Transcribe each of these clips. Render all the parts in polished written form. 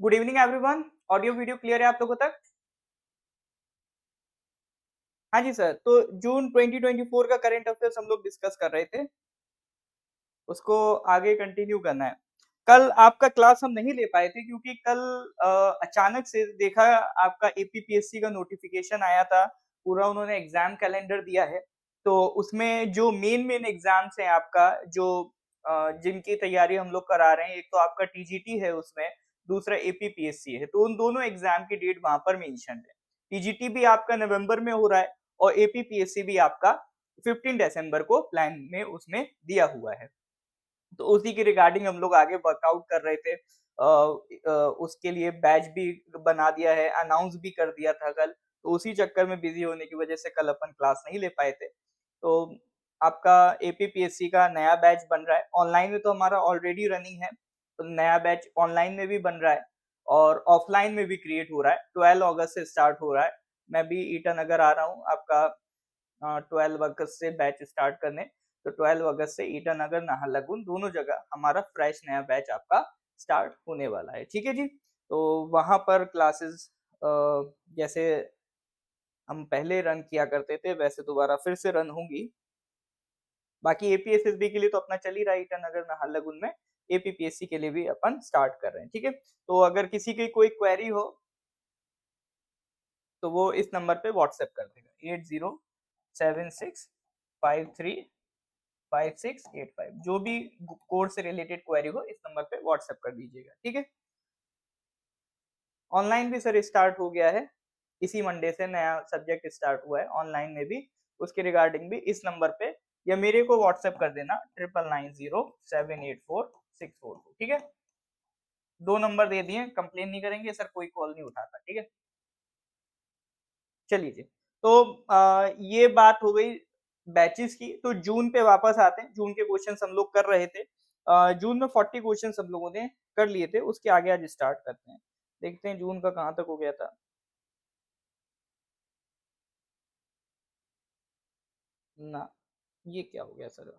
Good evening everyone. Audio video clear है आप लोगों तक? हाँ जी सर। तो जून 2024 का करंट अफेयर्स हम लोग डिस्कस कर रहे थे, उसको आगे कंटिन्यू करना है। कल आपका क्लास हम नहीं ले पाए थे क्योंकि कल अचानक से देखा आपका एपीपीएससी का नोटिफिकेशन आया था। पूरा उन्होंने एग्जाम कैलेंडर दिया है, तो उसमें जो मेन एग्जाम्स हैं आपका जो जिनकी तैयारी हम लोग करा रहे हैं, एक तो आपका टीजीटी है उसमें, दूसरा एपीपीएससी है। तो उन दोनों एग्जाम की डेट वहां पर मेंशन है। टीजीटी भी आपका नवंबर में हो रहा है और एपीपीएससी भी आपका 15 दिसंबर को प्लान में उसमें दिया हुआ है। तो उसी के रिगार्डिंग हम लोग आगे वर्कआउट कर रहे थे। उसके लिए बैच भी बना दिया है, अनाउंस भी कर दिया था कल। तो उसी चक्कर में बिजी होने की वजह से कल अपन क्लास नहीं ले पाए थे। तो आपका एपीपीएससी का नया बैच बन रहा है। ऑनलाइन में तो हमारा ऑलरेडी रनिंग है, तो नया बैच ऑनलाइन में भी बन रहा है और ऑफलाइन में भी क्रिएट हो रहा है। 12 अगस्त से स्टार्ट हो रहा है। मैं भी ईटानगर आ रहा हूँ आपका 12 अगस्त से बैच स्टार्ट करने। तो 12 अगस्त से ईटानगर नाहरलगुन दोनों जगह हमारा फ्रेश नया बैच आपका स्टार्ट होने वाला है। ठीक है जी। तो वहां पर क्लासेस जैसे हम पहले रन किया करते थे वैसे दोबारा फिर से रन होंगी। बाकी एपीएसएसबी के लिए तो अपना चल ही रहा है ईटानगर नाहरलगुन में। एपीपीएससी के लिए भी अपन स्टार्ट कर रहे हैं। ठीक है। तो अगर किसी की कोई क्वेरी हो तो वो इस नंबर पे व्हाट्सएप कर देगा 8076535685। जो भी कोर्स से रिलेटेड क्वेरी हो इस नंबर पे व्हाट्सएप कर दीजिएगा। ठीक है। ऑनलाइन भी सर स्टार्ट हो गया है, इसी मंडे से नया सब्जेक्ट स्टार्ट हुआ है ऑनलाइन में भी। उसके रिगार्डिंग भी इस नंबर पे या मेरे को व्हाट्सएप कर देना 9990784642। ठीक है। दो नंबर दे दिए, कंप्लेन नहीं करेंगे सर, कोई कॉल नहीं उठाता। ठीक है। चलिए जी। तो ये बात हो गई बैचेस की। तो जून पे वापस आते हैं। जून के क्वेश्चंस हम लोग कर रहे थे। जून में 40 क्वेश्चंस हम लोगों ने कर लिए थे। उसके आगे आज स्टार्ट करते हैं। देखते हैं जून का कहाँ तक हो गया था। ना, ये क्या हो गया सर?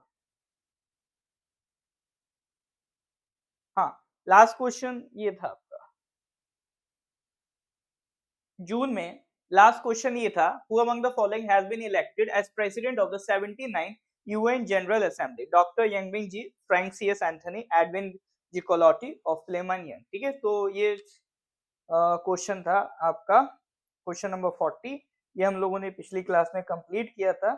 हाँ, लास्ट क्वेश्चन ये था आपका जून में। लास्ट क्वेश्चन ये था, who among the following has been elected as president of the 79th UN General Assembly? Doctor यंगबिंग जी, फ्रैंक सीएस एंथनी, एडविन जिकोलॉटी और फ्लेमन यंग। ठीक है। तो ये क्वेश्चन था आपका क्वेश्चन नंबर 40। ये हम लोगों ने पिछली क्लास में कंप्लीट किया था।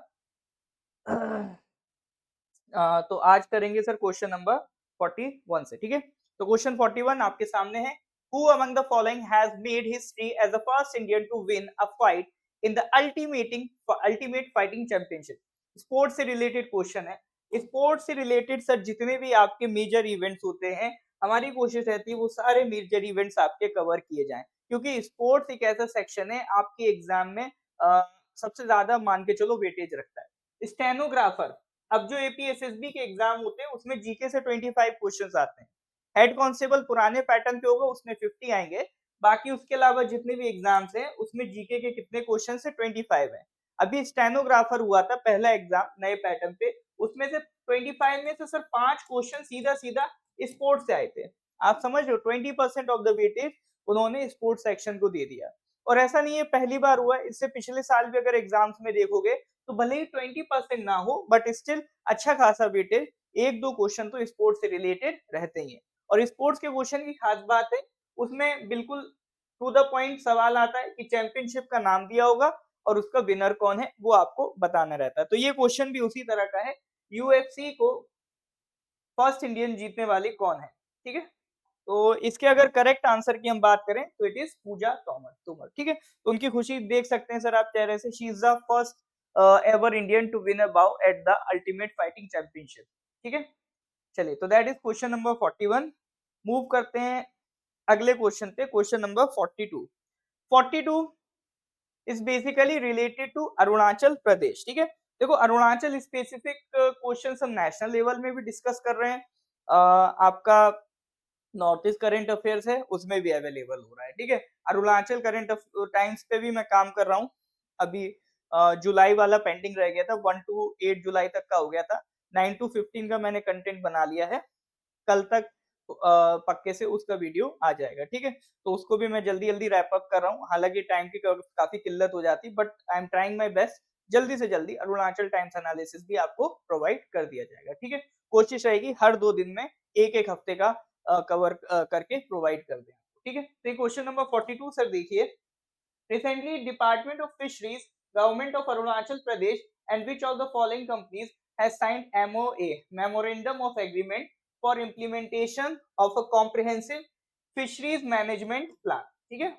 तो आज करेंगे सर क्वेश्चन नंबर 41 से। ठीक है। तो क्वेश्चन 41 आपके सामने है। Who among the following has made history as the first Indian to win a fight in the Ultimate Fighting Championship? Sports से रिलेटेड क्वेश्चन है। स्पोर्ट्स से रिलेटेड सर जितने भी आपके मेजर इवेंट्स होते हैं, हमारी कोशिश रहती है वो सारे मेजर इवेंट्स आपके कवर किए जाएं, क्योंकि स्पोर्ट्स एक ऐसा सेक्शन है आपके एग्जाम में सबसे ज्यादा मान के चलो वेटेज रखता है। स्टेनोग्राफर, अब जो एपीएसएसबी के एग्जाम होते हैं उसमें जीके से 25 क्वेश्चंस आते हैं। हेड कांस्टेबल पुराने पैटर्न पे होगा, उसमें 50 आएंगे। बाकी उसके अलावा जितने भी एग्जाम्स हैं उसमें जीके के कितने क्वेश्चन है? 25 है। अभी स्टेनोग्राफर हुआ था पहला एग्जाम नए पैटर्न पे, उसमें से 25 में से सर 5 क्वेश्चन सीधा सीधा स्पोर्ट्स से आए थे। आप समझ लो 20% ऑफ द वेटेज उन्होंने स्पोर्ट्स सेक्शन को दे दिया। और ऐसा नहीं है पहली बार हुआ है, इससे पिछले साल भी अगर एग्जाम्स में देखोगे तो भले ही 20% ना हो बट स्टिल अच्छा खासा वेटेज, एक दो क्वेश्चन तो स्पोर्ट्स से रिलेटेड रहते ही हैं। और स्पोर्ट्स के क्वेश्चन की खास बात है उसमें बिल्कुल टू द पॉइंट सवाल आता है कि चैंपियनशिप का नाम दिया होगा और उसका विनर कौन है वो आपको बताना रहता है। तो ये क्वेश्चन भी उसी तरह का है, यूएफसी को फर्स्ट इंडियन जीतने वाली कौन है। ठीक है। तो इसके अगर करेक्ट आंसर की हम बात करें तो इट इज पूजा तोमर। ठीक है। तो उनकी खुशी देख सकते हैं सर आप चेहरे से। She is the first ever Indian to win a bout at the Ultimate Fighting Championship. ठीक है। चलिए, तो that is question number 41। Move करते हैं अगले क्वेश्चन पे, question number 42। 42 is basically related to Arunachal Pradesh. ठीक है। देखो अरुणाचल स्पेसिफिक क्वेश्चन हम नेशनल लेवल में भी डिस्कस कर रहे हैं। आपका नॉर्थ ईस्ट करंट अफेयर्स है उसमें भी अवेलेबल हो रहा है। ठीक है। अरुणाचल करंट टाइम्स पे भी मैं काम कर रहा हूँ। अभी जुलाई वाला पेंडिंग रह गया था, 1 to 8 जुलाई तक का हो गया था। 9 to 15 का मैंने कंटेंट बना लिया है। कल तक पक्के से उसका वीडियो आ जाएगा, ठीक है। तो उसको भी मैं जल्दी जल्दी रैप अप कर रहा हूँ, हालांकि टाइम की काफी किल्लत हो जाती, but I am trying my best, जल्दी से जल्दी अरुणाचल टाइम्स एनालिसिस भी आपको प्रोवाइड कर दिया जाएगा, ठीक है। कोशिश रहेगी हर 2 दिन में एक एक हफ्ते का कवर करके प्रोवाइड कर दें, ठीक है। तो क्वेश्चन नंबर 42 सर देखिए, recently department of fisheries, government of Arunachal Pradesh and which of the following companies has signed MOA, memorandum of agreement for implementation of a comprehensive fisheries management plan, ठीक है।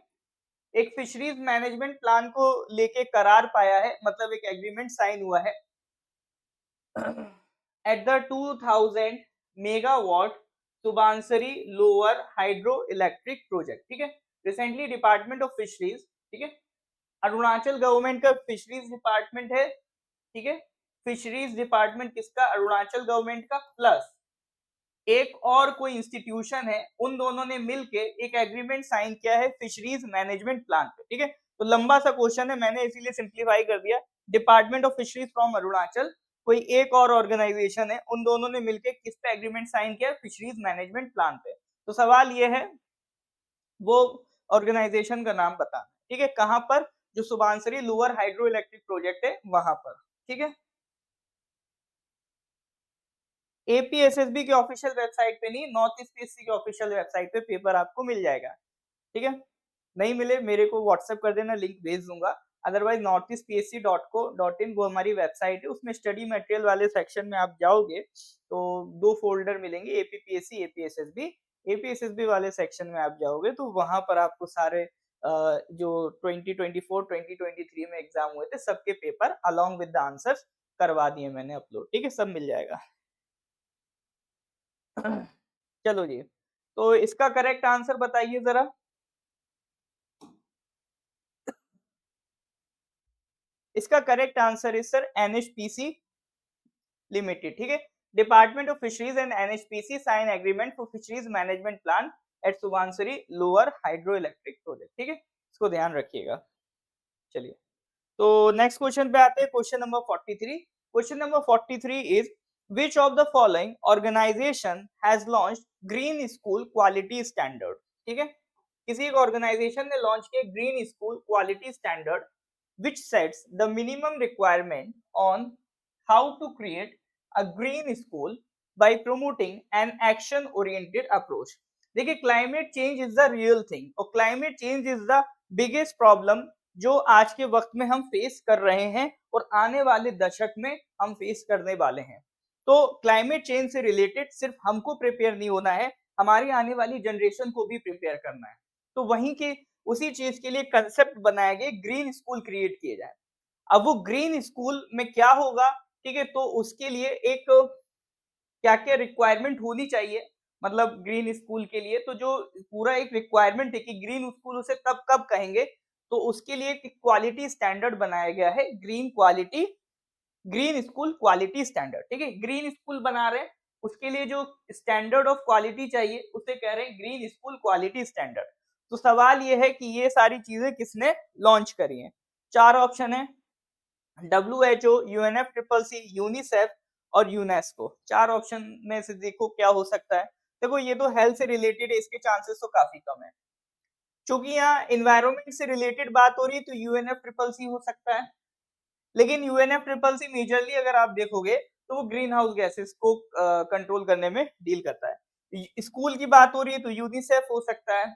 एक फिशरीज मैनेजमेंट प्लान को लेके करार पाया है, मतलब एक एग्रीमेंट साइन हुआ है at the 2000 megawatt Subansiri lower hydro electric project, ठीक है। रिसेंटली डिपार्टमेंट ऑफ फिशरीज, ठीक है, अरुणाचल गवर्नमेंट का फिशरीज डिपार्टमेंट है, ठीक है। फिशरीज डिपार्टमेंट किसका? अरुणाचल गवर्नमेंट का, प्लस एक और कोई इंस्टीट्यूशन है, उन दोनों ने मिलके एक एग्रीमेंट साइन किया है फिशरीज मैनेजमेंट प्लान पे, ठीक है। तो लंबा सा क्वेश्चन है, मैंने इसीलिए सिंप्लीफाई कर दिया। Department of fisheries from Arunachal, कोई एक और ऑर्गेनाइजेशन है, उन दोनों ने मिलके किस पे एग्रीमेंट साइन किया? फिशरीज मैनेजमेंट प्लान पे। तो सवाल ये है वो ऑर्गेनाइजेशन का नाम बताना, ठीक है, कहां पर? जो सुबानसरी लोअर हाइड्रो इलेक्ट्रिक प्रोजेक्ट है वहां पर, ठीक है। एपीएसएसबी के ऑफिशियल वेबसाइट पे नहीं, नॉर्थ ईस्ट पीएससी के ऑफिशियल वेबसाइट पे पेपर आपको मिल जाएगा, ठीक है। नहीं मिले मेरे को व्हाट्सएप कर देना, लिंक भेज दूंगा। अदरवाइज northeastpsc.co.in वो हमारी वेबसाइट है, उसमें स्टडी मटेरियल वाले सेक्शन में आप जाओगे तो 2 फोल्डर मिलेंगे, एपीपीएससी, एपीएसएसबी। एपीएसएसबी वाले सेक्शन में आप जाओगे तो वहां पर आपको सारे जो 2024-2023 में एग्जाम हुए थे सबके paper along with the answers करवा दिए मैंने अपलोड, ठीक है, सब मिल जाएगा। चलो जी, तो इसका करेक्ट आंसर बताइए जरा। इसका correct answer is sir NHPC limited, ठीक है। Department of fisheries and NHPC sign agreement for fisheries management plan at Subansiri lower hydro electric project, ठीक है, इसको ध्यान रखिएगा। चलिए, तो नेक्स्ट क्वेश्चन पे आते हैं, question number 43। Question number 43 is which of the following organization has launched green school quality standard, ठीक है। किसी एक ऑर्गेनाइजेशन ने लॉन्च किया green school quality standard which sets the minimum requirement on how to create a green school by promoting an action oriented approach। देखिए, climate change is the real thing और climate change is the biggest problem जो आज के वक्त में हम face कर रहे हैं और आने वाले दशक में हम फेस करने वाले हैं। तो क्लाइमेट चेंज से रिलेटेड सिर्फ हमको प्रिपेयर नहीं होना है, हमारी आने वाली जनरेशन को भी प्रिपेयर करना है। तो वहीं के उसी चीज के लिए कंसेप्ट बनाए गए, ग्रीन स्कूल क्रिएट किए जाए। अब वो ग्रीन स्कूल में क्या होगा, ठीक है, तो उसके लिए एक क्या क्या रिक्वायरमेंट होनी चाहिए, मतलब ग्रीन स्कूल के लिए तो जो पूरा एक रिक्वायरमेंट है कि ग्रीन स्कूल उसे तब कब कहेंगे, तो उसके लिए एक क्वालिटी स्टैंडर्ड बनाया गया है, ग्रीन स्कूल क्वालिटी स्टैंडर्ड, ठीक है। ग्रीन स्कूल बना रहे हैं, उसके लिए जो स्टैंडर्ड ऑफ क्वालिटी चाहिए उसे कह रहे हैं ग्रीन स्कूल क्वालिटी स्टैंडर्ड। तो सवाल ये है कि ये सारी चीजें किसने लॉन्च करी हैं? 4 ऑप्शन है, WHO, UNFCCC, यूनिसेफ और यूनेस्को। 4 ऑप्शन में से देखो क्या हो सकता है। देखो, ये तो हेल्थ से रिलेटेड है, इसके चांसेस तो काफी कम है। चूंकि यहाँ एनवायरमेंट से रिलेटेड बात हो रही है तो UNFCCC हो सकता है, लेकिन UNFCCC मेजरली अगर आप देखोगे तो वो ग्रीन हाउस गैसेस को कंट्रोल करने में डील करता है। स्कूल की बात हो रही है तो यूनिसेफ हो सकता है,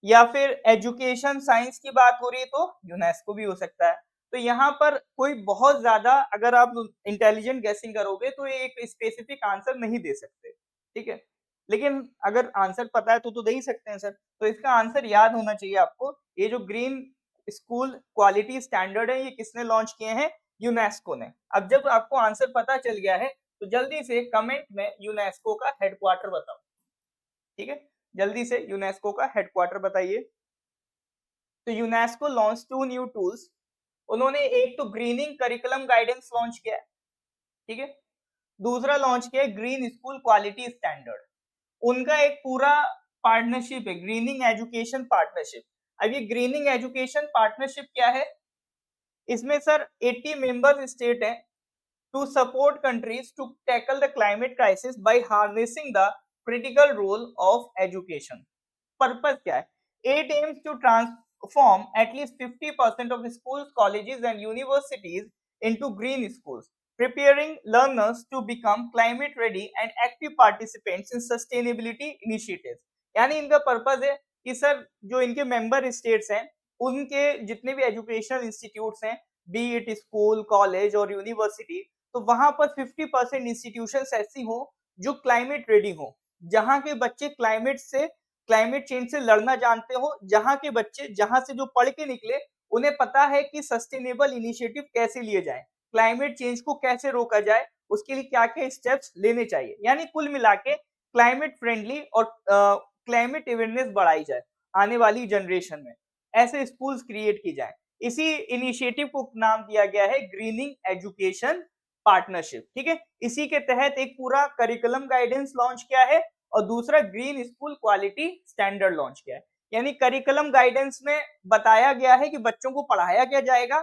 या फिर एजुकेशन साइंस की बात हो रही है तो यूनेस्को भी हो सकता है। तो यहाँ पर कोई बहुत ज्यादा अगर आप इंटेलिजेंट गैसिंग करोगे तो ये एक स्पेसिफिक आंसर नहीं दे सकते, ठीक है। लेकिन अगर आंसर पता है तो दे ही सकते हैं सर। तो इसका आंसर याद होना चाहिए आपको, ये जो ग्रीन स्कूल क्वालिटी स्टैंडर्ड है ये किसने लॉन्च किए हैं? यूनेस्को ने। अब जब आपको आंसर पता चल गया है तो जल्दी से कमेंट में यूनेस्को का हेडक्वार्टर बताओ, ठीक है, जल्दी से यूनेस्को का हेडक्वार्टर बताइए। तो यूनेस्को लॉन्च 2 न्यू टूल्स, उन्होंने एक तो ग्रीनिंग करिकुलम गाइडेंस लॉन्च किया है, ठीक है, दूसरा लॉन्च किया है ग्रीन स्कूल क्वालिटी स्टैंडर्ड। उनका एक पूरा पार्टनरशिप है, ग्रीनिंग एजुकेशन पार्टनरशिप। अब ये ग्रीनिंग एजुकेशन पार्टनरशिप क्या है? इसमें सर 80 मेंबर्स स्टेट हैं to support countries to tackle the climate crisis by harnessing the critical role of education. Purpose क्या है? It aims to transform at least 50% of schools, colleges and universities into green schools, preparing learners to become climate ready and active participants in sustainability initiatives. यानी इनका purpose है कि sir जो इनके member states हैं उनके जितने भी एजुकेशनल इंस्टीट्यूट्स हैं, बी इट स्कूल, कॉलेज और यूनिवर्सिटी, तो वहां पर 50% इंस्टीट्यूशंस ऐसी हो जो क्लाइमेट रेडी हो, जहां के बच्चे क्लाइमेट चेंज से लड़ना जानते हो, जहां के बच्चे जहां से जो पढ़ के निकले उन्हें पता है कि सस्टेनेबल इनिशिएटिव कैसे लिए जाए, क्लाइमेट चेंज को कैसे रोका जाए, उसके लिए क्या क्या स्टेप्स लेने चाहिए। यानी कुल मिला के क्लाइमेट फ्रेंडली और क्लाइमेट अवेयरनेस बढ़ाई जाए आने वाली जनरेशन में, ऐसे स्कूल्स क्रिएट की जाए। इसी इनिशिएटिव को नाम दिया गया है ग्रीनिंग एजुकेशन पार्टनरशिप। ठीक है, इसी के तहत एक पूरा करिकुलम गाइडेंस लॉन्च किया है और दूसरा green school quality standard launch किया है। यानी करिकुलम गाइडेंस में बताया गया है कि बच्चों को पढ़ाया क्या जाएगा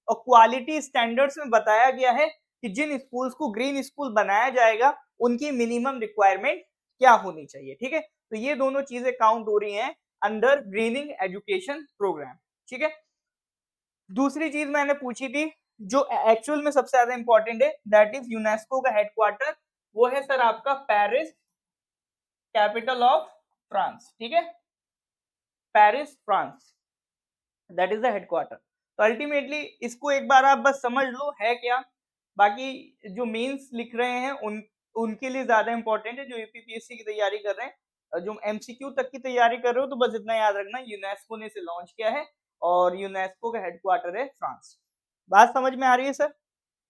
और क्वालिटी स्टैंडर्ड्स में बताया गया है कि जिन स्कूल्स को ग्रीन स्कूल बनाया जाएगा उनकी मिनिमम रिक्वायरमेंट क्या होनी चाहिए। ठीक है, तो ये दोनों चीजें काउंट हो रही हैं अंडर ग्रीनिंग एजुकेशन प्रोग्राम। ठीक है, दूसरी चीज मैंने पूछी थी जो एक्चुअल में सबसे ज्यादा इंपॉर्टेंट है, दैट इज यूनेस्को का हेडक्वार्टर, वो है सर आपका पेरिस, कैपिटल ऑफ फ्रांस। ठीक है, Paris France, that is the headquarter. तो अल्टीमेटली इसको एक बार आप बस समझ लो है क्या, बाकी जो मेंस लिख रहे हैं उनके लिए ज्यादा इंपॉर्टेंट है, जो यूपीपीएससी की तैयारी कर रहे हैं, जो एमसीक्यू तक की तैयारी कर रहे हो तो बस इतना याद रखना, यूनेस्को ने इसे लॉन्च किया है और यूनेस्को का हेडक्वार्टर है फ्रांस। बात समझ में आ रही है सर?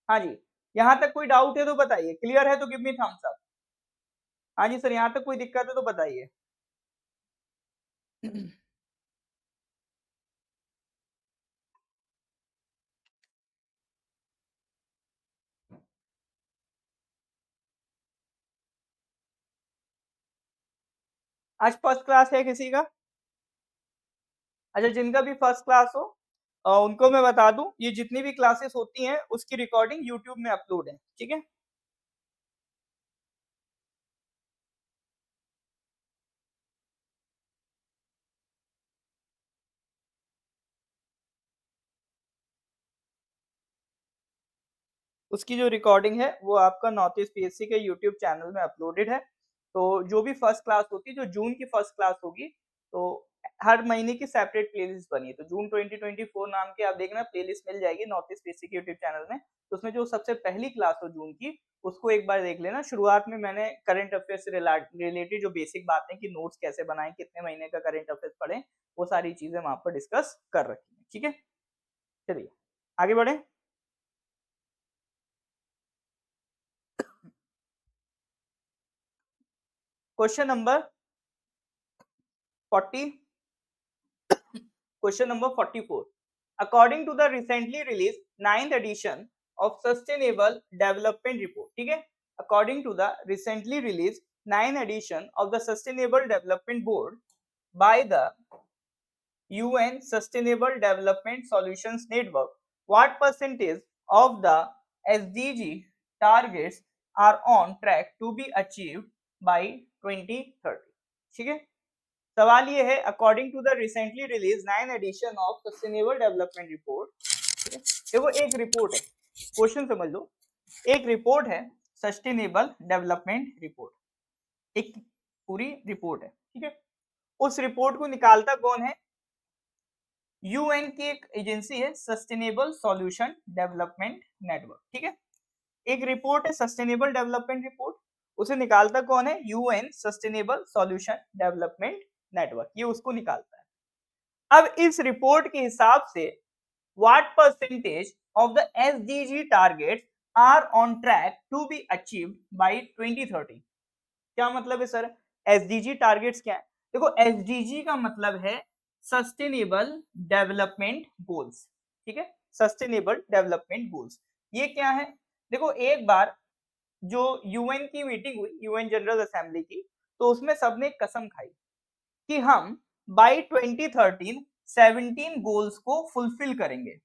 हाँ जी, यहाँ तक कोई डाउट है तो बताइए, क्लियर है तो गिव मी थम्स अप। हाँ जी सर, यहाँ तक कोई दिक्कत है तो बताइए। आज फर्स्ट क्लास है किसी का? अच्छा, जिनका भी फर्स्ट क्लास हो उनको मैं बता दूं, ये जितनी भी क्लासेस होती हैं उसकी रिकॉर्डिंग यूट्यूब में अपलोड है। ठीक है, उसकी जो रिकॉर्डिंग है वो आपका नॉर्थ ईस्ट पीएससी के यूट्यूब चैनल में अपलोडेड है। तो जो भी फर्स्ट क्लास होती है, जो जून की फर्स्ट क्लास होगी, तो हर महीने की सेपरेट प्लेलिस्ट बनी है, तो जून 2024 नाम के आप देखना प्लेलिस्ट मिल जाएगी नॉर्थ ईस्ट पीएससी के यूट्यूब चैनल में। तो उसमें जो सबसे पहली क्लास हो जून की, उसको एक बार देख लेना। शुरुआत में मैंने करंट अफेयर से रिलेटेड जो बेसिक बातें कि नोट्स कैसे बनाएं, कितने महीने का करंट अफेयर पढ़ें, वो सारी चीजें वहां पर डिस्कस कर रखी है। ठीक है, चलिए आगे बढ़े। Question number 40, question number 44. According to the recently released 9th edition of Sustainable Development Report, ठीक है, according to the recently released 9th edition of the Sustainable Development Board by the UN Sustainable Development Solutions Network, what percentage of the SDG targets are on track to be achieved by 2030? ठीक है, सवाल ये है, according to the recently release 9 edition of sustainable development report, देखो एक report है, question समझ लो, एक रिपोर्ट है सस्टेनेबल डेवलपमेंट रिपोर्ट, एक पूरी रिपोर्ट है। ठीक है, उस रिपोर्ट को निकालता कौन है? यूएन की एक एजेंसी है, सस्टेनेबल सॉल्यूशन डेवलपमेंट नेटवर्क। ठीक है, एक रिपोर्ट है सस्टेनेबल डेवलपमेंट रिपोर्ट, उसे निकालता कौन है? UN sustainable solution development network, ये उसको निकालता है। अब इस रिपोर्ट के हिसाब से what percentage of the SDG targets are on track to be achieved by 2030? क्या मतलब है सर? एसडीजी टारगेट्स क्या है? देखो, एसडीजी का मतलब है सस्टेनेबल डेवलपमेंट गोल्स। ठीक है, सस्टेनेबल डेवलपमेंट गोल्स, ये क्या है? देखो, एक बार जो यूएन की मीटिंग हुई, यूएन जनरल असेंबली की, तो उसमें सबने कसम खाई कि हम बाय 2013 17 गोल्स को फुलफिल करेंगे।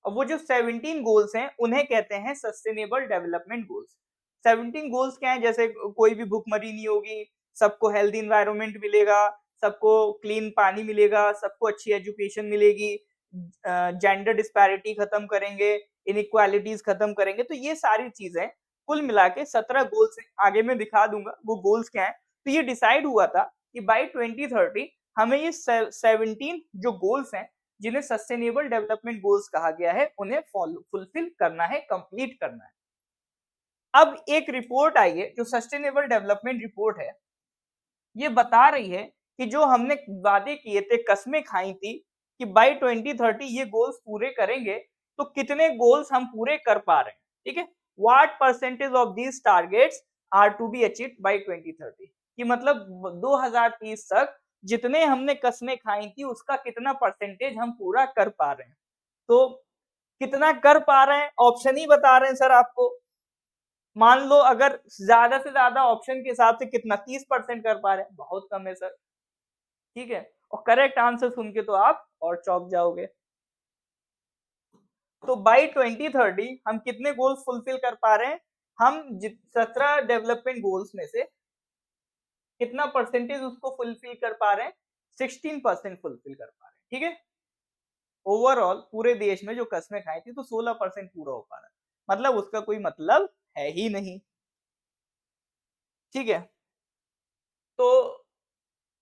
अब वो जो 17 गोल्स हैं उन्हें कहते हैं सस्टेनेबल डेवलपमेंट गोल्स। 17 गोल्स क्या है, जैसे कोई भी भूखमरी नहीं होगी, सबको हेल्दी इन्वायरमेंट मिलेगा, सबको क्लीन पानी मिलेगा, सबको अच्छी एजुकेशन मिलेगी, जेंडर डिस्पैरिटी खत्म करेंगे, इनइक्वालिटीज खत्म करेंगे। तो ये सारी चीजें कुल मिला के 17 गोल्स हैं, आगे मैं दिखा दूंगा वो गोल्स क्या है। तो ये डिसाइड हुआ था कि बाय 2030 हमें ये 17 जो गोल्स हैं, जिन्हें सस्टेनेबल डेवलपमेंट गोल्स कहा गया है, उन्हें फुलफिल करना है, कंप्लीट करना है। अब एक रिपोर्ट आई है जो सस्टेनेबल डेवलपमेंट रिपोर्ट है, ये बता रही है कि जो हमने वादे किए थे, कस्में खाई थी कि बाय 2030 ये गोल्स पूरे करेंगे, तो कितने गोल्स हम पूरे कर पा रहे हैं। ठीक है, what percentage of these targets are to be achieved by 2030, कि मतलब 2030 तक जितने हमने कस्में खाई थी उसका कितना परसेंटेज हम पूरा कर पा रहे हैं। तो कितना कर पा रहे हैं, ऑप्शन ही बता रहे हैं सर आपको। मान लो अगर ज्यादा से ज्यादा ऑप्शन के हिसाब से कितना 30% कर पा रहे हैं, बहुत कम है सर। ठीक है, और करेक्ट आंसर सुन के तो आप और चौंक जाओगे। तो बाय 2030 हम कितने गोल्स फुलफिल कर पा रहे हैं, हम 17 डेवलपमेंट गोल्स में से कितना परसेंटेज उसको फुलफिल कर पा रहे हैं, 16% फुलफिल कर पा रहे हैं। ठीक है, ओवरऑल पूरे देश में जो कस्में खाई थी तो 16% पूरा हो पा रहा है, मतलब उसका कोई मतलब है ही नहीं। ठीक है, तो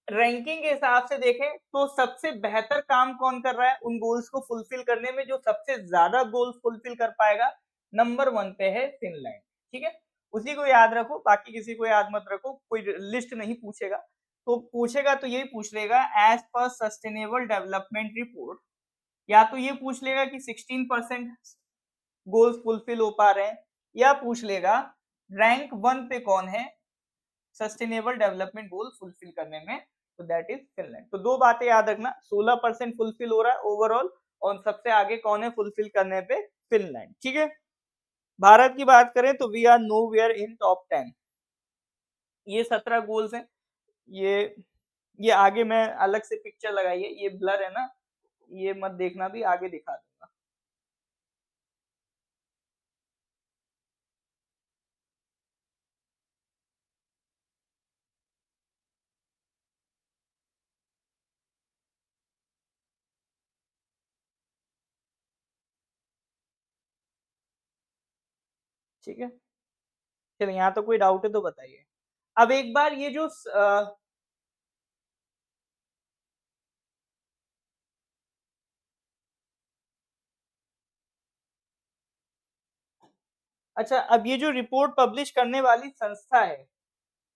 रैंकिंग के हिसाब से देखें तो सबसे बेहतर काम कौन कर रहा है उन गोल्स को फुलफिल करने में, जो सबसे ज्यादा गोल्स फुलफिल कर पाएगा, नंबर 1 पे है फिनलैंड। ठीक है, उसी को याद रखो, बाकी किसी को याद मत रखो, कोई लिस्ट नहीं पूछेगा। तो पूछेगा तो यही पूछ लेगा as per sustainable development report, या तो ये पूछ लेगा कि 16% गोल्स फुलफिल हो पा रहे हैं, या पूछ लेगा रैंक 1 पे कौन है सस्टेनेबल डेवलपमेंट गोल फुलफिल करने में, तो दैट इज फिनलैंड। तो दो बातें याद रखना, 16% फुलफिल हो रहा है ओवरऑल, और सबसे आगे कौन है फुलफिल करने पे, फिनलैंड। ठीक है, भारत की बात करें तो we are nowhere in top 10। ये 17 गोल्स हैं। ये आगे मैं अलग से पिक्चर लगाई है, ये ब्लर है ना, ये मत देखना, भी आगे दिखा दूंगा। ठीक है, चलिए यहाँ तो कोई डाउट है तो बताइए। अब एक बार ये जो अच्छा, अब ये जो रिपोर्ट पब्लिश करने वाली संस्था है,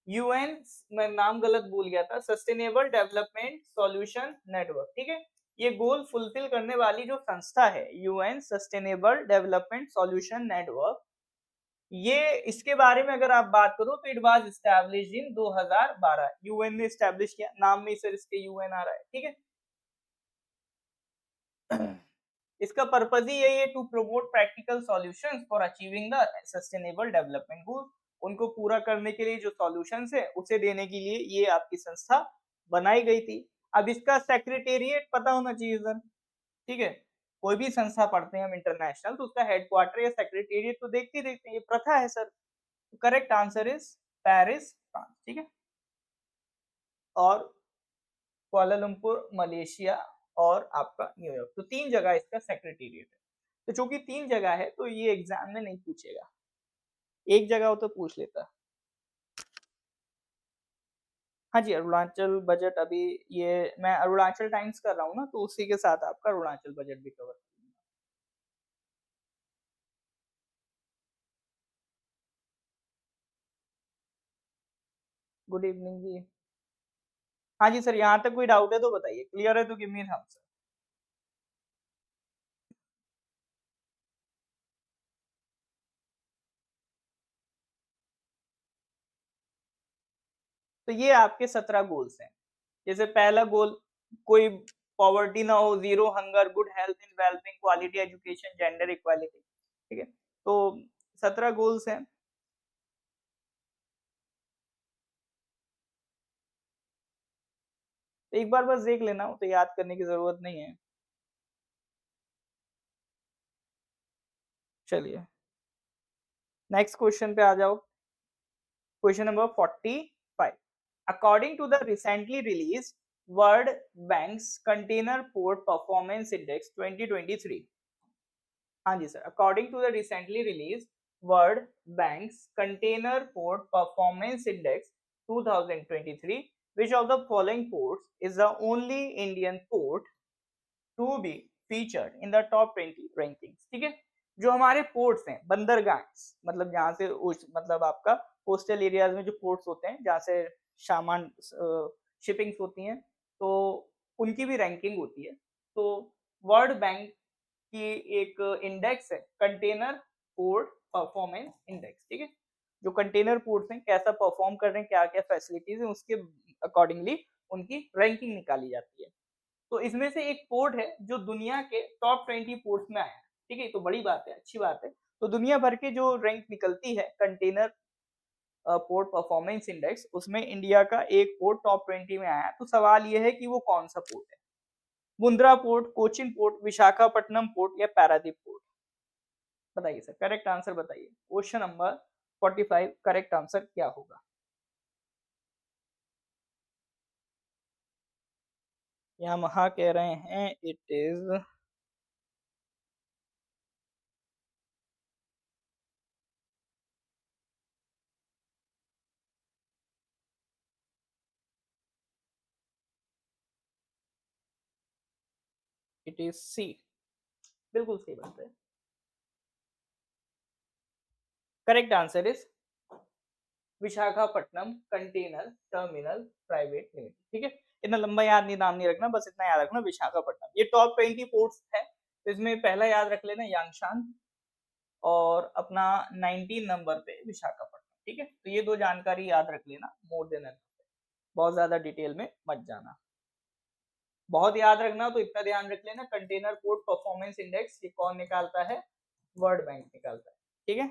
यूएन, मैं नाम गलत भूल गया था, सस्टेनेबल डेवलपमेंट सॉल्यूशन नेटवर्क। ठीक है, ये गोल फुलफिल करने वाली जो संस्था है, UN sustainable development solution network, ये इसके बारे में अगर आप बात करो तो it was established in 2012, UN ने एस्टैब्लिश किया, नाम में सर इसके यूएन आ रहा है। ठीक है, इसका पर्पज ही यही है to promote practical solutions for achieving the sustainable development goal. उनको पूरा करने के लिए जो सॉल्यूशंस है उसे देने के लिए ये आपकी संस्था बनाई गई थी। अब इसका सेक्रेटेरिएट पता होना चाहिए सर। ठीक है, कोई भी संस्था पढ़ते हैं हम इंटरनेशनल, तो उसका हेडक्वार्टर या सेक्रेटेरिएट तो देखते देखते हैं, ये प्रथा है sir. Correct answer is Paris, France. ठीक है, और कुआलालंपुर मलेशिया, और आपका न्यूयॉर्क, तो 3 जगह इसका सेक्रेटेरिएट है। तो चूंकि 3 जगह है तो ये एग्जाम में नहीं पूछेगा, एक जगह हो तो पूछ लेता। हाँ जी, अरुणाचल बजट अभी, ये मैं अरुणाचल टाइम्स कर रहा हूँ ना, तो उसी के साथ आपका अरुणाचल बजट भी कवर। गुड इवनिंग जी। हाँ जी सर, यहाँ तक कोई डाउट है तो बताइए, क्लियर है तो गिव मी थम्स अप। तो ये आपके 17 गोल्स हैं। जैसे पहला गोल, कोई पॉवर्टी ना हो, zero hunger, good health and wellbeing, quality education, gender equality. ठीक है, तो 17 गोल्स हैं। तो एक बार बस देख लेना, तो याद करने की जरूरत नहीं है। चलिए नेक्स्ट क्वेश्चन पे आ जाओ। Question number 45, according to the recently release World Bank's container port performance index 2023, हाँ जी sir, according to the recently release World Bank's container port performance index 2023, which of the following ports is the only Indian port to be featured in the top 20 rankings? ठीक है, जो हमारे ports हैं, बंदरगाह, मतलब जहाँ से मतलब आपका कोस्टल एरियाज में जो पोर्ट्स होते हैं जहाँ से सामान शिपिंग्स होती हैं, तो उनकी भी रैंकिंग होती है। तो वर्ल्ड बैंक की एक इंडेक्स है कंटेनर पोर्ट परफॉर्मेंस इंडेक्स, ठीक है, जो कंटेनर पोर्ट्स हैं कैसा परफॉर्म कर रहे हैं, क्या क्या फैसिलिटीज हैं, उसके अकॉर्डिंगली उनकी रैंकिंग निकाली जाती है। तो इसमें से एक पोर्ट है जो दुनिया के टॉप 20 पोर्ट्स में आया है, ठीक है, तो बड़ी बात है, अच्छी बात है। तो दुनिया भर के जो रैंक निकलती है कंटेनर पोर्ट परफॉर्मेंस इंडेक्स, उसमें इंडिया का एक पोर्ट टॉप 20 में आया है। तो सवाल ये है कि वो कौन सा पोर्ट है, Mundra port, Cochin port, Visakhapatnam port या पारादीप पोर्ट? बताइए सर, करेक्ट आंसर बताइए। क्वेश्चन नंबर 45 करेक्ट आंसर क्या होगा? यहाँ कह रहे हैं इट इज सी, बिल्कुल सही बात है। Correct answer is Visakhapatnam container terminal private limited, ठीक है। इतना लंबा याद नहीं, नाम नहीं रखना, बस इतना याद रखना विशाखापट्टनम। ये टॉप 20 पोर्ट्स है, तो इसमें पहला याद रख लेना यानशान, और अपना 19 नंबर पे विशाखापट्टनम, ठीक है। तो ये दो जानकारी याद रख लेना, मोर देन एनफ, बहुत ज्यादा डिटेल में मत जाना। बहुत याद रखना तो इतना ध्यान रख लेना, कंटेनर पोर्ट परफॉर्मेंस इंडेक्स ये कौन निकालता है? वर्ल्ड बैंक निकालता है, ठीक है।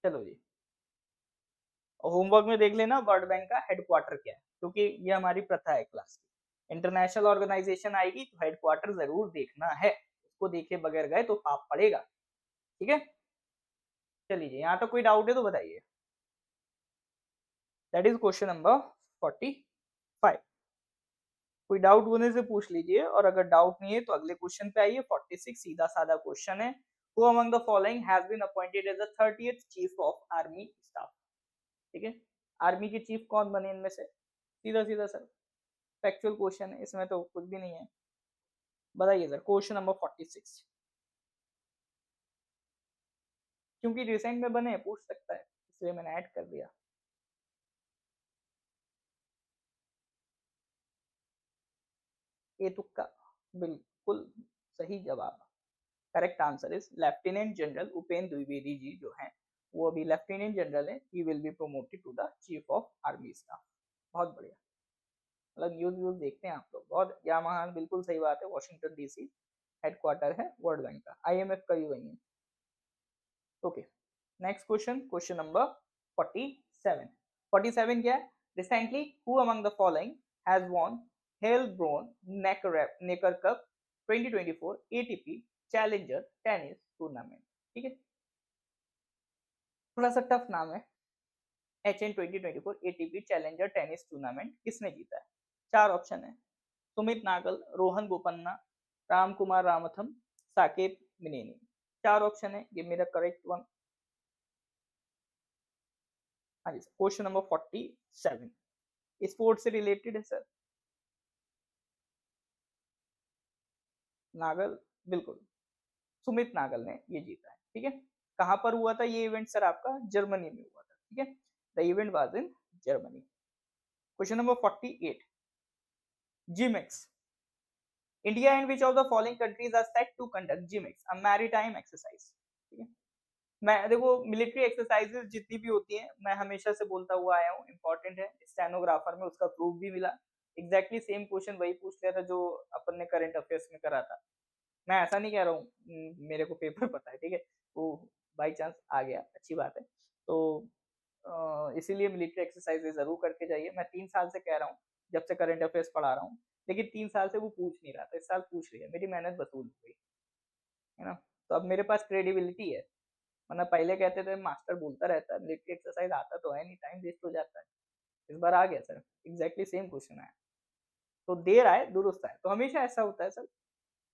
चलो जी, होमवर्क में देख लेना वर्ल्ड बैंक का हेडक्वार्टर क्या है, क्योंकि ये हमारी प्रथा है क्लास की। इंटरनेशनल ऑर्गेनाइजेशन आएगी तो हेडक्वार्टर जरूर देखना है, उसको देखे बगैर गए तो पाप पड़ेगा, ठीक है। चलिए, यहाँ तक कोई डाउट है तो बताइए। That is question number 45। कोई डाउट होने से पूछ लीजिए, और अगर डाउट नहीं है तो अगले क्वेश्चन पे आइए। 46 सीधा साधा क्वेश्चन है, who among the following has been appointed as the 30th chief of army staff? ठीक है, आर्मी के चीफ कौन बने इनमें से? सीधा सीधा सर, फैक्चुअल क्वेश्चन है, इसमें तो कुछ भी नहीं है। बताइए सर, क्वेश्चन नंबर 46, क्योंकि रिसेंट में बने पूछ सकता है, इसलिए मैंने ऐड कर दिया। ये तुक्का, बिल्कुल सही जवाब। Correct answer is lieutenant general Upendra Dwivedi ji जो हैं, वो अभी लेफ्टिनेंट जनरल है, he will be promoted to the chief of army staff. बहुत बढ़िया, मतलब न्यूज व्यूज देखते हैं आप लोग, बहुत या महान, बिल्कुल सही बात है। वॉशिंगटन डीसी हेडक्वार्टर है वर्ल्ड बैंक का, आईएमएफ का भी वही है। Okay, next question, question number 47। 47 क्या है? Recently who among the following has won Heilbronn Neckar Cup 2024 ATP Challenger tennis tournament? ठीक है, थोड़ा सा टफ नाम है। HN 2024 ATP Challenger tennis tournament किसने जीता है? चार ऑप्शन है, सुमित नागल, रोहन बोपन्ना, राम कुमार रामथम, साकेत मिनेनी। चार ऑप्शन है, give me the correct one. हाँ जी, क्वेश्चन नंबर 47 स्पोर्ट्स से रिलेटेड है सर। नागल, बिल्कुल, सुमित नागल ने ये जीता है, ठीक है। कहां पर हुआ था ये इवेंट सर? आपका जर्मनी में हुआ था, ठीक है। The event was in Germany. Question number 48, JIMEX, India and which of the following countries are set to conduct JIMEX, a maritime exercise? ठीक है, मैं देखो मिलिट्री एक्सरसाइजेस जितनी भी होती हैं, मैं हमेशा से बोलता हुआ आया हूँ, इंपॉर्टेंट है, स्टेनोग्राफर में उसका प्रूफ भी मिला। एग्जैक्टली सेम क्वेश्चन वही पूछ लिया था जो अपन ने करंट अफेयर्स में करा था। मैं ऐसा नहीं कह रहा हूँ मेरे को पेपर पता है, ठीक है, वो बाई चांस आ गया, अच्छी बात है। तो इसीलिए मिलिट्री एक्सरसाइज जरूर करके जाइए। मैं 3 साल से कह रहा हूँ, जब से करंट अफेयर्स पढ़ा रहा हूँ, लेकिन 3 साल से वो पूछ नहीं रहा था, इस साल पूछ रही है, मेरी मेहनत वसूल हो गई है ना। तो अब मेरे पास क्रेडिबिलिटी है, वरना पहले कहते थे मास्टर बोलता रहता है, मिलिट्री एक्सरसाइज आता तो है नहीं, टाइम वेस्ट हो जाता है। इस बार आ गया सर, एग्जैक्टली सेम क्वेश्चन आया। तो देर आए दुरुस्त आए, तो हमेशा ऐसा होता है सर,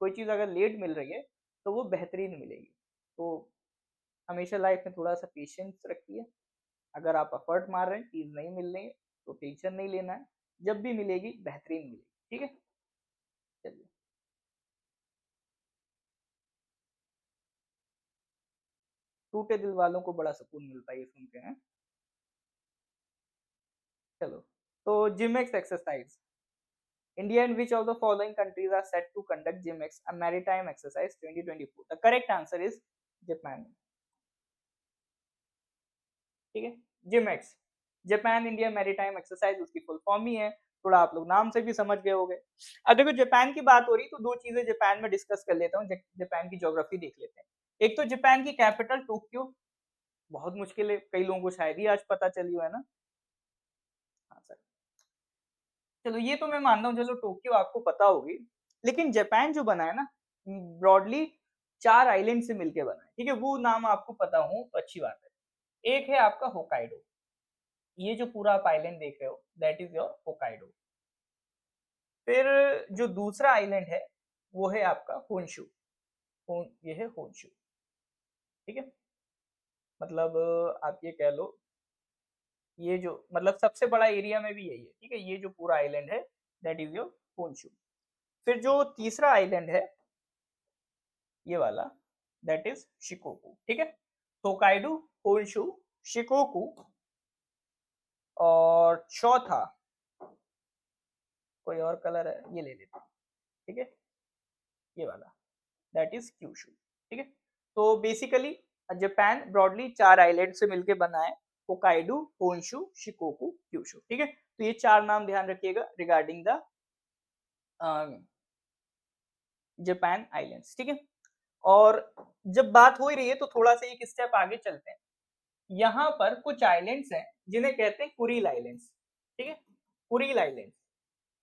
कोई चीज़ अगर लेट मिल रही है तो वो बेहतरीन मिलेगी। तो हमेशा लाइफ में थोड़ा सा पेशेंस रखिए। अगर आप एफर्ट मार रहे हैं, चीज़ नहीं मिल रही है तो टेंशन नहीं लेना है, जब भी मिलेगी बेहतरीन मिलेगी। ठीक है, चलिए। टूटे दिल वालों को बड़ा सुकून मिलता है ये सुन के, हैं। चलो, तो JIMEX exercise, India and which of the following countries are set to conduct GMX, a maritime exercise 2024? The correct answer is Japan. ठीक है, JIMEX, Japan India maritime exercise, उसकी फुल फॉर्म ही है। थोड़ा आप लोग नाम से भी समझ गए होंगे। अब देखो जापान की बात हो रही तो दो चीजें जापान में डिस्कस कर लेता हूँ, जापान की ज्योग्राफी देख लेते हैं। एक तो जापान की कैपिटल टोक्यो, बहुत मुश्किल है, कई लोगों को शायद ही आज पता चली हो, है ना। हाँ सर, चलो ये तो मैं मानता हूँ, चलो टोक्यो आपको पता होगी, लेकिन जापान जो बना है ना, ब्रॉडली 4 आइलैंड से मिलके बना है। ठीक है, वो नाम आपको पता हो तो अच्छी बात है। एक है आपका होकाइडो, ये जो पूरा आप आइलैंड देख रहे हो दैट इज योर होकाइडो। फिर जो दूसरा आइलैंड है वो है आपका होन्शु, ये है होन्शु। ठीक है, मतलब आप ये कह लो, ये जो मतलब सबसे बड़ा एरिया में भी यही है। ठीक है, ये जो पूरा आइलैंड है दैट इज योर होन्शु। फिर जो तीसरा आइलैंड है ये वाला, दैट इज शिकोकू। ठीक है, होकाइडो, होन्शु, शिकोकू, और चौथा कोई और कलर है ये ले लेते हैं। ठीक है, ये वाला दैट इज क्यूशू। ठीक है, तो बेसिकली जापान ब्रॉडली 4 आइलैंड से मिलकर बना है, होकाइडो, होन्शु, शिकोकू, क्यूशू। ठीक है, तो ये 4 नाम ध्यान रखिएगा रिगार्डिंग द जापान आइलैंड्स। ठीक है, और जब बात हो ही रही है तो थोड़ा सा एक स्टेप आगे चलते हैं। यहाँ पर कुछ आइलैंड्स हैं जिन्हें कहते हैं कुरिल आइलैंड्स। ठीक है, कुरिल आइलैंड्स,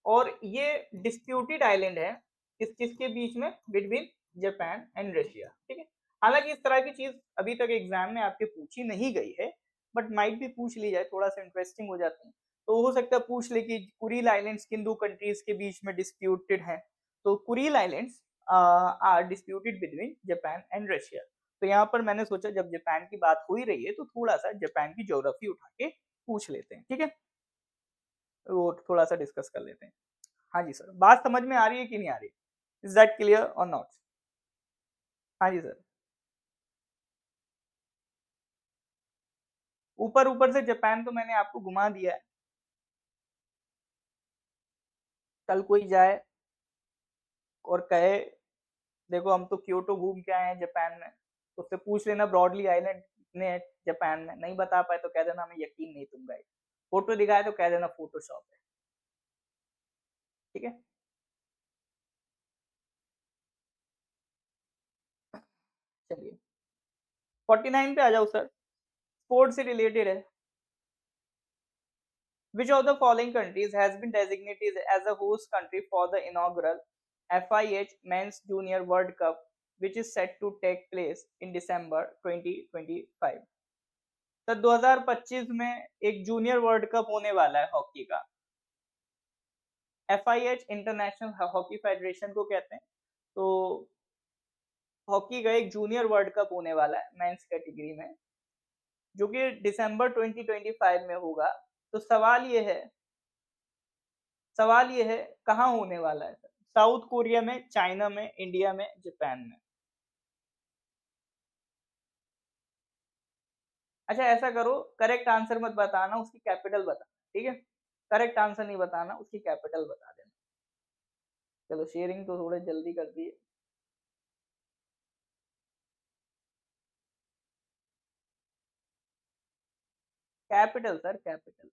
और ये डिस्प्यूटेड आइलैंड है किसके बीच में, बिटवीन जापान एंड रशिया। ठीक है, हालांकि इस तरह की चीज अभी तक एग्जाम में आपके पूछी नहीं गई है, बट माइट भी पूछ ली जाए, थोड़ा सा इंटरेस्टिंग हो जाती है। तो हो सकता है पूछ ले कि कुरिल आइलैंड्स किन दो कंट्रीज के बीच में डिस्प्यूटेड है। तो Kuril islands are disputed between Japan and Russia. तो यहाँ पर मैंने सोचा जब जापान की बात हो ही रही है तो थोड़ा सा जापान की ज्योग्राफी उठा के पूछ लेते हैं। ठीक है, वो थोड़ा सा डिस्कस कर लेते हैं। हाँ जी सर, बात समझ में आ रही है कि नहीं आ रही, इज दैट क्लियर और नॉट? हाँ जी सर, ऊपर ऊपर से जापान तो मैंने आपको घुमा दिया है। कल कोई जाए और कहे देखो हम तो क्योटो घूम के आए हैं जापान में, तो उससे पूछ लेना ब्रॉडली आइलैंड कितने हैं जापान में, नहीं बता पाए तो कह देना हमें यकीन नहीं तुम गए, फोटो दिखाए तो कह देना फोटोशॉप है। ठीक है, चलिए 49 पे आ जाओ सर, स्पोर्ट्स से रिलेटेड है। Which of the following countries has been designated as a host country for the inaugural FIH Men's Junior World Cup, which is set to take place in December 2025? तो 2025 में एक junior world cup होने वाला है hockey का। FIH international hockey federation को कहते हैं। तो हॉकी का एक जूनियर वर्ल्ड कप होने वाला है मेंस कैटेगरी में, जो कि दिसंबर 2025 में होगा। तो सवाल ये है कहाँ होने वाला है? साउथ कोरिया में, चाइना में, इंडिया में, जापान में? अच्छा ऐसा करो, करेक्ट आंसर मत बताना, उसकी कैपिटल बता। ठीक है, करेक्ट आंसर नहीं बताना, उसकी कैपिटल बता देना। चलो शेयरिंग तो थोड़े जल्दी कर दिए। Capital sir, capital.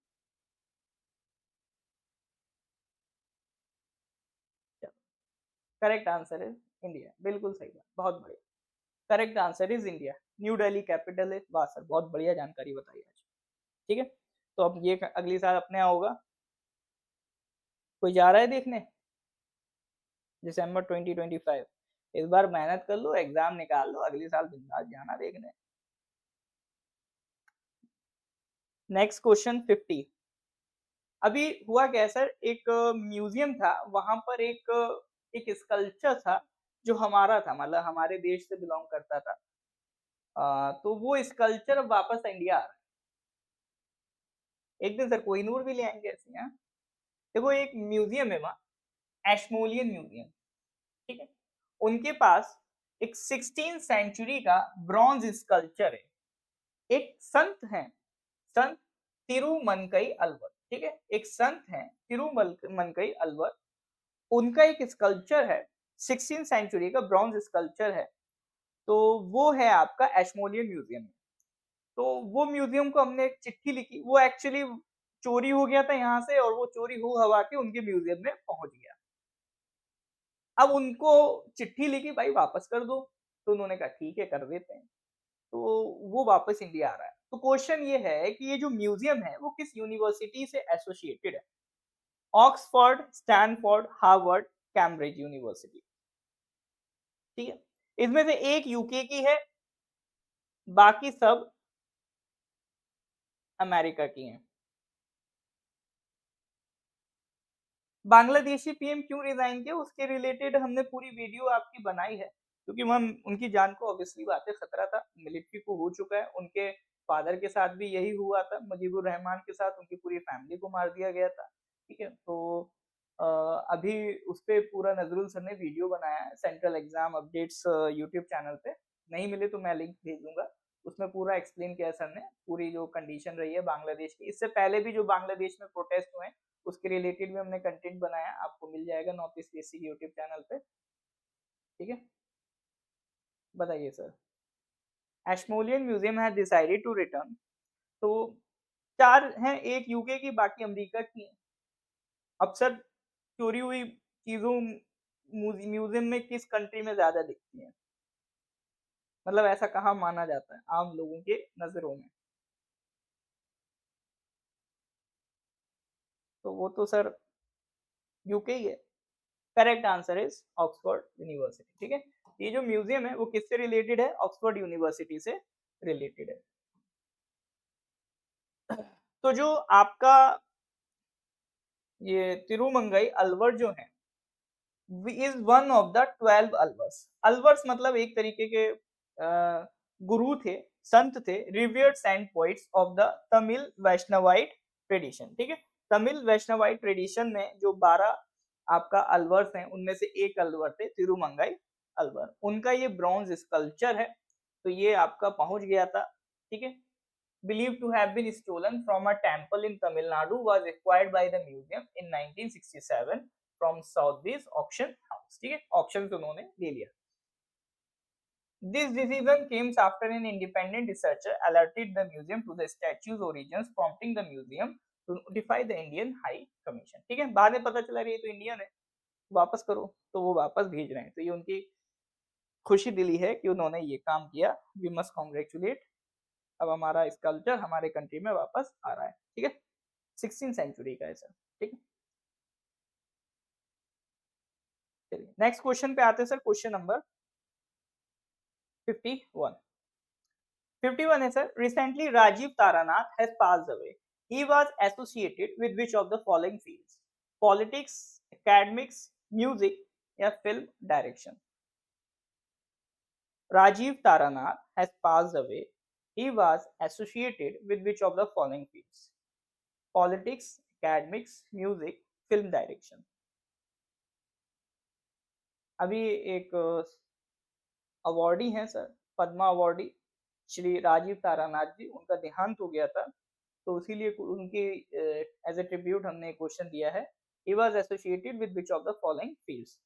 Correct answer है इंडिया, बिल्कुल सही बात, बहुत बढ़िया। Correct answer is India, new Delhi capital है। वाह सर, बहुत बढ़िया जानकारी बताई आज। ठीक है, तो अब ये अगली साल अपने यहाँ होगा, कोई जा रहा है देखने दिसंबर 2025? इस बार मेहनत कर लो, एग्जाम निकाल लो, अगले साल बिंदास जाना देखने। Next question 50। अभी हुआ क्या सर, एक म्यूजियम था, वहां पर एक स्कल्पचर था जो हमारा था, मतलब हमारे देश से बिलोंग करता था। तो वो स्कल्पचर अब वापस इंडिया आ रहा है। एक दिन सर कोहिनूर भी ले आएंगे ऐसे। यहाँ देखो एक म्यूजियम है वहाँ, एशमोलियन म्यूजियम, ठीक है। उनके पास एक 16 सेंचुरी का ब्रॉन्ज स्कल्पचर है। एक संत हैं, संत तिरुमनकई अलवर, ठीक है। एक संत हैं तिरुमनकई अलवर, उनका एक स्कल्पचर है, 16 सेंचुरी का ब्रॉन्ज स्कल्पचर है। तो वो है आपका एशमोलियन म्यूजियम में। तो वो म्यूजियम को हमने एक चिट्ठी लिखी, वो एक्चुअली चोरी हो गया था यहाँ से, और वो चोरी हो हवा के उनके म्यूजियम में पहुंच गया। अब उनको चिट्ठी लिखी, भाई वापस कर दो। तो उन्होंने कहा ठीक है कर देते हैं। तो वो वापस इंडिया आ रहा है। तो क्वेश्चन ये है कि ये जो म्यूजियम है वो किस यूनिवर्सिटी से एसोसिएटेड है? Oxford, Stanford, Harvard, Cambridge university, ठीक है। इसमें से एक यूके की है, बाकी सब अमेरिका की हैं। बांग्लादेशी पीएम क्यों रिजाइन किया, उसके रिलेटेड हमने पूरी वीडियो आपकी बनाई है, क्योंकि हम उनकी जान को ऑब्वियसली बात है खतरा था, मिलिट्री को हो चुका है। उनके फादर के साथ भी यही हुआ था, मुजीबुर रहमान के साथ उनकी पूरी फैमिली को मार दिया गया था, ठीक है। तो अभी उस पर पूरा नजरुल सर ने वीडियो बनाया है, central exam updates YouTube channel पे, नहीं मिले तो मैं लिंक भेज दूंगा। उसमें पूरा एक्सप्लेन किया सर ने, पूरी जो कंडीशन रही है बांग्लादेश की, इससे पहले भी जो बांग्लादेश में प्रोटेस्ट हुए उसके रिलेटेड भी हमने कंटेंट बनाया, आपको मिल जाएगा north east basic YouTube channel पे, ठीक है। बताइए sir. Ashmolean museum has decided to return. तो चार हैं, एक यूके की, बाकी अमेरिका की है। अब सर चोरी हुई चीजों म्यूजियम में किस कंट्री में ज्यादा दिखती है, मतलब ऐसा कहाँ माना जाता है आम लोगों के नजरों में? तो वो तो सर यूके ही है। Correct answer is Oxford university, ठीक है। ये जो म्यूजियम है वो किससे रिलेटेड है? ऑक्सफोर्ड यूनिवर्सिटी से रिलेटेड है। तो जो आपका ये तिरुमंगई अलवर जो है, is one of the 12 Alvars. Alvars मतलब एक तरीके के गुरु थे, संत थे, revered saint poets of the Tamil Vaishnavite tradition, ठीक है। तमिल वैष्णवाइट ट्रेडिशन में जो 12 आपका अलवर्स हैं, उनमें से एक अलवर थे तिरुमंगई अलवर, उनका ये ब्रॉन्ज स्कल्पचर है। तो ये आपका पहुंच गया था, ठीक है। believed to have been stolen from a temple in Tamil Nadu was acquired by the museum in 1967 from Sotheby's auction house, ठीक है। ऑक्शन से उन्होंने ले लिया। This decision came after an independent researcher alerted the museum to the statue's origins, prompting the museum to notify the Indian High Commission, ठीक है। बाद में पता चला रही है तो इंडियन है, वापस करो, तो वो वापस भेज रहे हैं। तो ये उनकी खुशी दिली है कि उन्होंने ये काम किया। We must congratulate. अब हमारा स्कल्पचर हमारे कंट्री में वापस आ रहा है, ठीक है। 16 सेंचुरी का है सर, ठीक है। चलिए नेक्स्ट क्वेश्चन पे आते हैं सर, क्वेश्चन नंबर 51। 51 है sir, recently Rajeev Taranath has passed away, he was associated with which of the following fields? Politics, academics, music या film direction? Rajeev Taranath has passed away, he was associated with which of the following fields? Politics, academics, music, film direction? अभी एक awardee हैं sir, Padma awardee Shri Rajiv Taranath जी, उनका देहांत हो गया था, तो इसीलिए उनकी एज ए ट्रिब्यूट हमने क्वेश्चन दिया है। ही was associated with which of the following fields?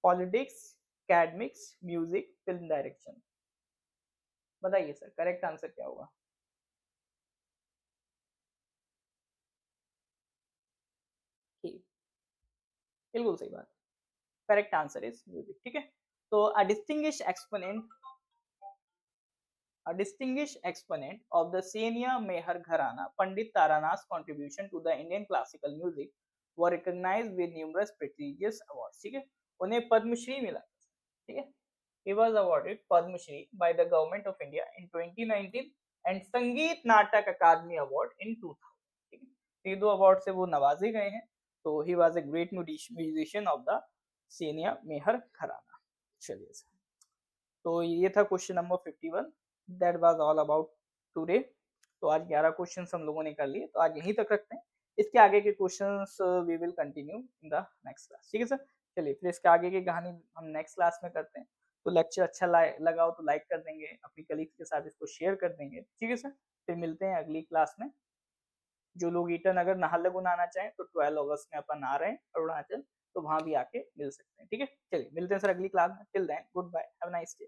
Politics, academics, music, film direction? बताइए सर करेक्ट आंसर क्या होगा? ठीक, बिल्कुल सही बात। करेक्ट आंसर इज म्यूजिक, ठीक है। तो a distinguished exponent of the Senia Mehar Gharana, Pandit Taranath's contribution to the Indian classical music were recognized with numerous prestigious awards, ठीक है। उन्हें पद्मश्री मिला, ठीक है। He was awarded Padma Shri by the government of India in 2019 and संगीत नाटक अकादमी award in 2000। ये 2 award से वो नवाजे गए हैं। तो he was a great musician of the senior Maihar gharana. चलिए सर, तो ये था question number 51। That was all about today. तो आज 11 क्वेश्चंस हम लोगों ने कर लिए, तो आज यहीं तक रखते हैं। इसके आगे के questions we will continue in the next class, ठीक है सर। चलिए फिर इसके आगे की कहानी हम नेक्स्ट क्लास में करते हैं। तो लेक्चर अच्छा लगा हो तो लाइक कर देंगे, अपनी कलीग्स के साथ इसको शेयर कर देंगे, ठीक है सर। फिर मिलते हैं अगली क्लास में। जो लोग ईटन अगर नाहरलगुन आना चाहें तो 12 अगस्त में अपन आ रहे हैं अरुणाचल, तो वहां भी आके मिल सकते हैं, ठीक है। चलिए मिलते हैं सर अगली क्लास में। Till then goodbye, have a nice day.